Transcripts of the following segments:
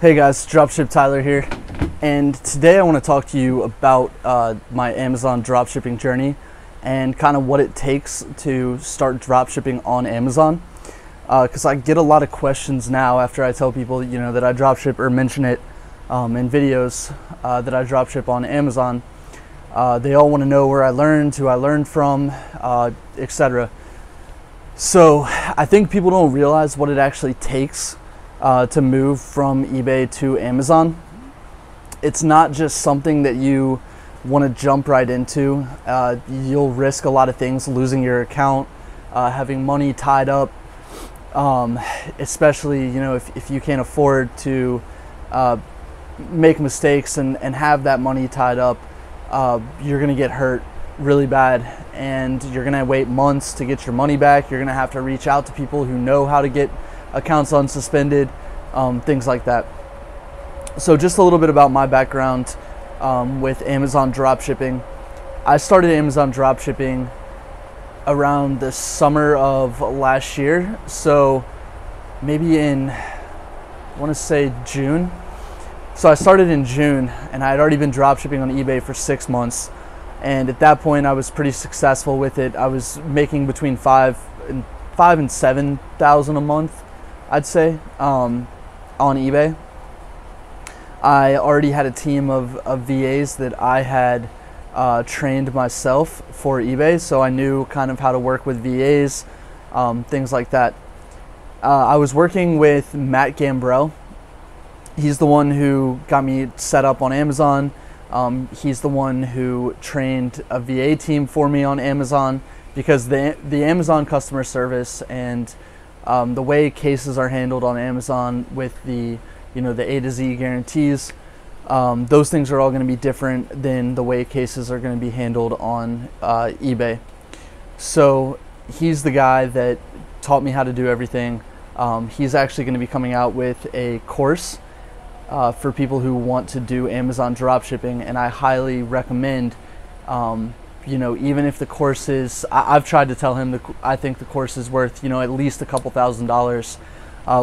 Hey guys, Dropship Tyler here, and today I want to talk to you about my Amazon dropshipping journey and kind of what it takes to start dropshipping on Amazon. Because I get a lot of questions now after I tell people, that I dropship or mention it in videos that I dropship on Amazon. They all want to know where I learned, who I learned from, etc. So I think people don't realize what it actually takes to move from eBay to Amazon. It's not just something that you want to jump right into. You'll risk a lot of things, losing your account, having money tied up, especially if you can't afford to make mistakes and have that money tied up. You're gonna get hurt really bad, and you're gonna wait months to get your money back. You're gonna have to reach out to people who know how to get accounts unsuspended, things like that. So just a little bit about my background with Amazon dropshipping. I started Amazon dropshipping around the summer of last year, so maybe in, I want to say June. So I started in June, and I had already been dropshipping on eBay for 6 months, and at that point I was pretty successful with it. I was making between $5,000 and $7,000 a month, I'd say, on eBay. I already had a team of VAs that I had trained myself for eBay, so I knew kind of how to work with VAs, things like that. I was working with Matt Gambrell. He's the one who got me set up on Amazon. He's the one who trained a VA team for me on Amazon, because the Amazon customer service and the way cases are handled on Amazon with the A to Z guarantees, those things are all going to be different than the way cases are going to be handled on eBay. So he's the guy that taught me how to do everything. He's actually going to be coming out with a course for people who want to do Amazon dropshipping, and I highly recommend, even if the course is, I've tried to tell him I think the course is worth, at least a couple $1,000s,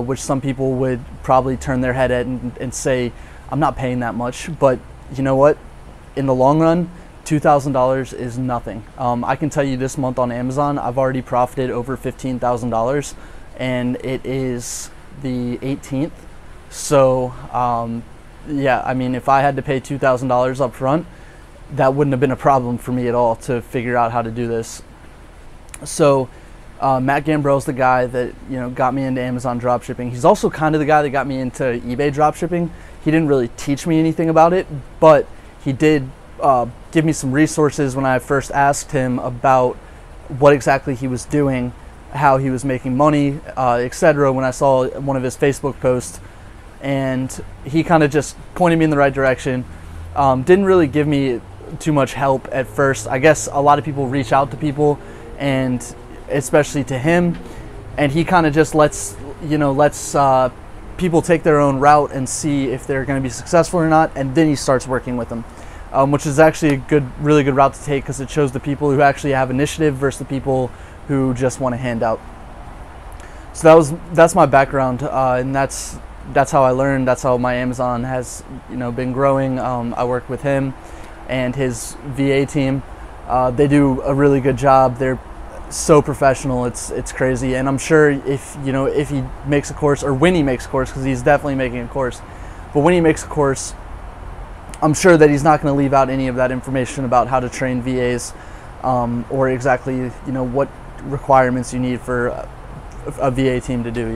which some people would probably turn their head at and say, I'm not paying that much. But you know what? In the long run, $2,000 is nothing. I can tell you this month on Amazon, I've already profited over $15,000, and it is the 18th. So, yeah, I mean, if I had to pay $2,000 up front, that wouldn't have been a problem for me at all to figure out how to do this. So Matt Gambrell's the guy that got me into Amazon dropshipping. He's also kind of the guy that got me into eBay dropshipping. He didn't really teach me anything about it, but he did give me some resources when I first asked him about what exactly he was doing, how he was making money, etc. when I saw one of his Facebook posts, and he kind of just pointed me in the right direction. Didn't really give me too much help at first. I guess a lot of people reach out to people, and especially to him, and he kind of just lets people take their own route and see if they're going to be successful or not, and then he starts working with them, which is actually a really good route to take, because it shows the people who actually have initiative versus the people who just want a handout. So that's my background, and that's how I learned. That's how my Amazon has been growing. I work with him and his VA team. They do a really good job. They're so professional. It's crazy. And I'm sure if he makes a course, or when he makes a course, because he's definitely making a course, but when he makes a course, I'm sure that he's not going to leave out any of that information about how to train VAs, or exactly what requirements you need for a VA team to do.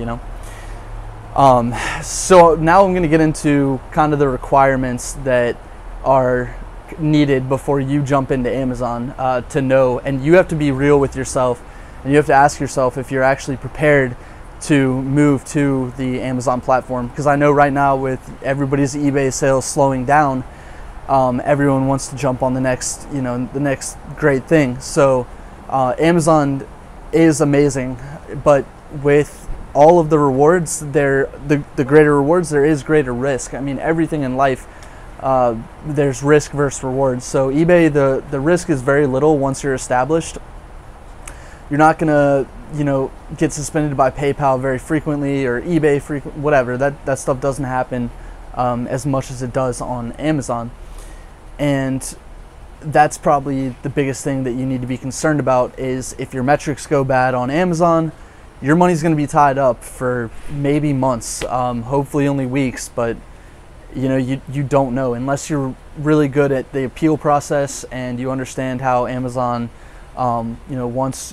So now I'm going to get into kind of the requirements that are needed before you jump into Amazon to know, and you have to be real with yourself, and you have to ask yourself if you're actually prepared to move to the Amazon platform. Because I know right now, with everybody's eBay sales slowing down, everyone wants to jump on the next great thing. So Amazon is amazing, but with all of the rewards, the greater rewards, there is greater risk. I mean, everything in life, there's risk versus rewards. So eBay, the risk is very little once you're established. You're not gonna, get suspended by PayPal very frequently, or eBay whatever. That stuff doesn't happen as much as it does on Amazon. And that's probably the biggest thing that you need to be concerned about, is if your metrics go bad on Amazon, your money's going to be tied up for maybe months, hopefully only weeks, but you don't know unless you're really good at the appeal process and you understand how Amazon wants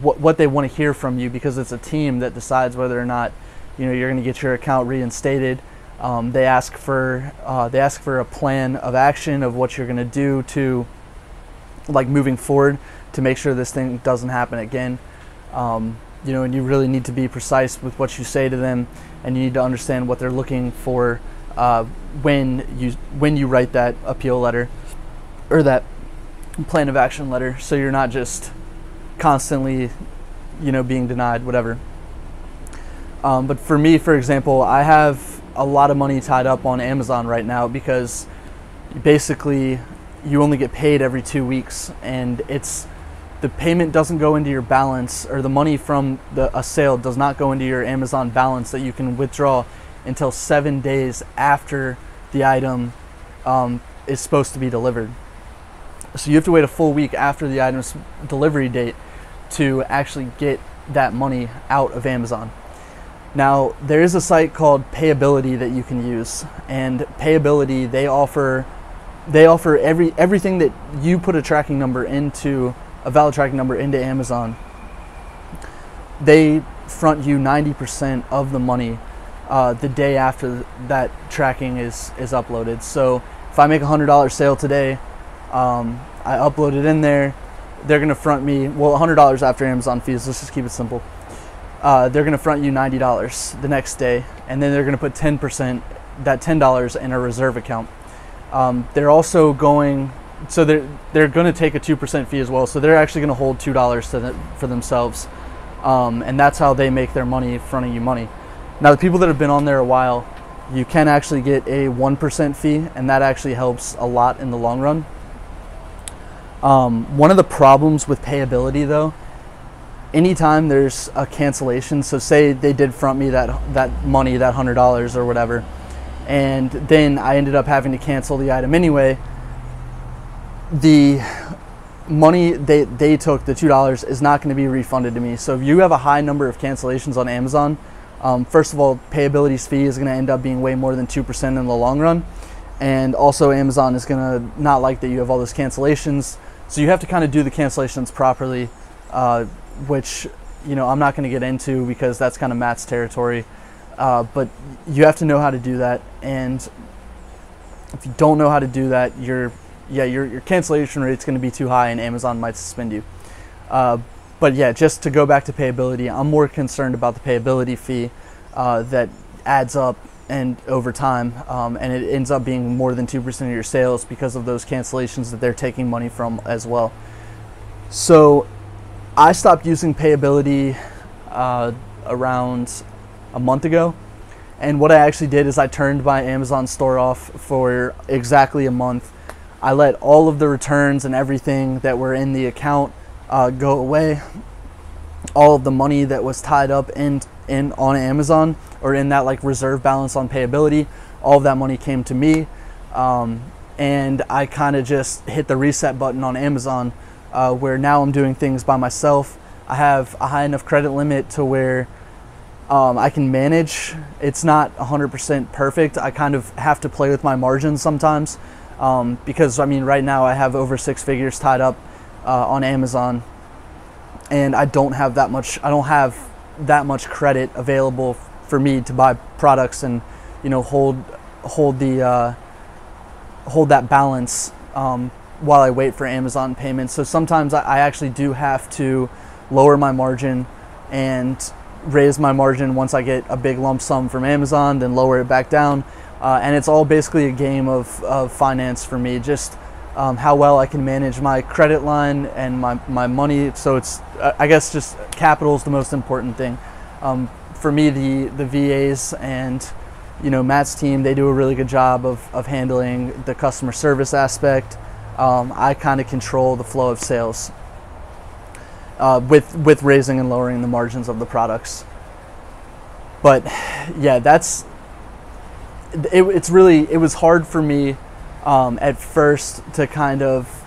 what they want to hear from you, because it's a team that decides whether or not you're going to get your account reinstated. They ask for a plan of action of what you're going to do to, like, moving forward to make sure this thing doesn't happen again. And you really need to be precise with what you say to them, and you need to understand what they're looking for when you write that appeal letter or that plan of action letter, so you're not just constantly being denied whatever. But for me, for example, I have a lot of money tied up on Amazon right now, because basically you only get paid every 2 weeks, and the payment doesn't go into your balance, or the money from a sale does not go into your Amazon balance that you can withdraw until 7 days after the item is supposed to be delivered. So you have to wait a full week after the item's delivery date to actually get that money out of Amazon. Now, there is a site called Payability that you can use, and Payability, they offer everything that you put a tracking number into, a valid tracking number into Amazon. They front you 90% of the money the day after that tracking is uploaded. So if I make a $100 sale today, I upload it in there, they're going to front me, well, $100 after Amazon fees, let's just keep it simple. They're going to front you $90 the next day, and then they're going to put 10%, that $10 in a reserve account. They're also going, so they're going to take a 2% fee as well, so they're actually going to hold $2 for themselves, and that's how they make their money fronting you money. Now, the people that have been on there a while, you can actually get a 1% fee, and that actually helps a lot in the long run. One of the problems with Payability, though, anytime there's a cancellation, so say they did front me that money, that $100 or whatever, and then I ended up having to cancel the item anyway, the money they took, the $2, is not going to be refunded to me. So if you have a high number of cancellations on Amazon, first of all, Payability's fee is going to end up being way more than 2% in the long run, and also Amazon is going to not like that you have all those cancellations, so you have to kind of do the cancellations properly, which I'm not going to get into because that's kind of Matt's territory, but you have to know how to do that. And if you don't know how to do that, your cancellation rate's going to be too high, and Amazon might suspend you. But yeah, just to go back to Payability, I'm more concerned about the Payability fee that adds up and over time, and it ends up being more than 2% of your sales because of those cancellations that they're taking money from as well. So I stopped using Payability around a month ago, and what I actually did is I turned my Amazon store off for exactly a month. I let all of the returns and everything that were in the account go away. All of the money that was tied up on Amazon, or in that like reserve balance on Payability, all of that money came to me, and I kind of just hit the reset button on Amazon, where now I'm doing things by myself. I have a high enough credit limit to where I can manage. It's not 100% perfect. I kind of have to play with my margins sometimes, because I mean, right now I have over 6 figures tied up on Amazon, and I don't have that much. I don't have that much credit available for me to buy products and hold that balance while I wait for Amazon payments. So sometimes I actually do have to lower my margin and raise my margin once I get a big lump sum from Amazon, then lower it back down, and it's all basically a game of finance for me, just how well I can manage my credit line and my money. So it's I guess just capital is the most important thing. For me, the VAs and Matt's team, they do a really good job of handling the customer service aspect. I kind of control the flow of sales with raising and lowering the margins of the products. But yeah, that's it was hard for me at first to kind of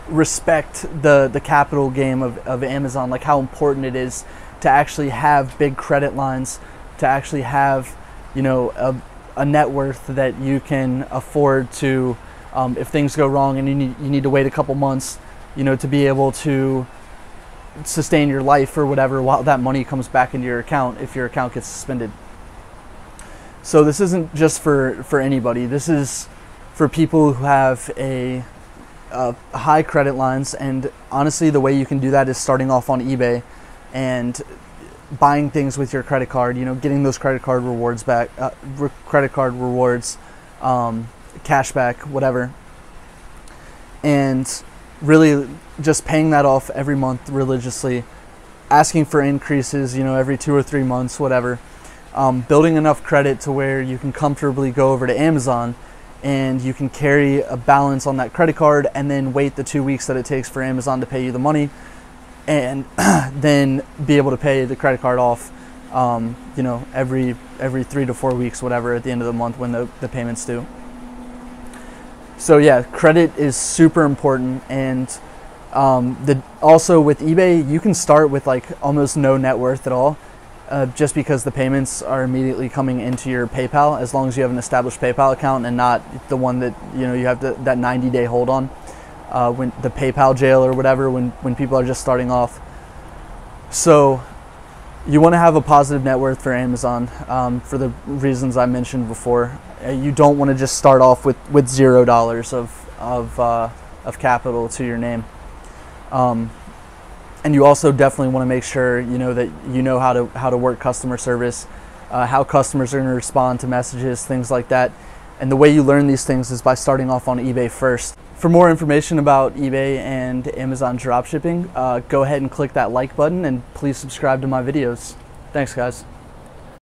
respect the capital game of Amazon, like how important it is to actually have big credit lines, to actually have, you know, a net worth that you can afford to, if things go wrong and you need to wait a couple months, you know, to be able to sustain your life or whatever while that money comes back into your account if your account gets suspended. So this isn't just for anybody. This is for people who have a high credit lines, and honestly the way you can do that is starting off on eBay and buying things with your credit card, you know, getting those credit card rewards back, cashback, whatever, and really just paying that off every month religiously, asking for increases, you know, every 2 or 3 months, whatever, building enough credit to where you can comfortably go over to Amazon and you can carry a balance on that credit card and then wait the 2 weeks that it takes for Amazon to pay you the money, and then be able to pay the credit card off, you know, every 3 to 4 weeks, whatever, at the end of the month when the payment's due. So yeah, credit is super important. And also with eBay, you can start with like almost no net worth at all, just because the payments are immediately coming into your PayPal, as long as you have an established PayPal account and not the one that, you know, you have that 90-day hold on, when the PayPal jail or whatever, when people are just starting off. So you want to have a positive net worth for Amazon, for the reasons I mentioned before. You don't want to just start off with $0 of capital to your name. And you also definitely want to make sure, you know, that you know how to work customer service, how customers are going to respond to messages, things like that. And the way you learn these things is by starting off on eBay first. For more information about eBay and Amazon dropshipping, go ahead and click that like button, and please subscribe to my videos. Thanks, guys.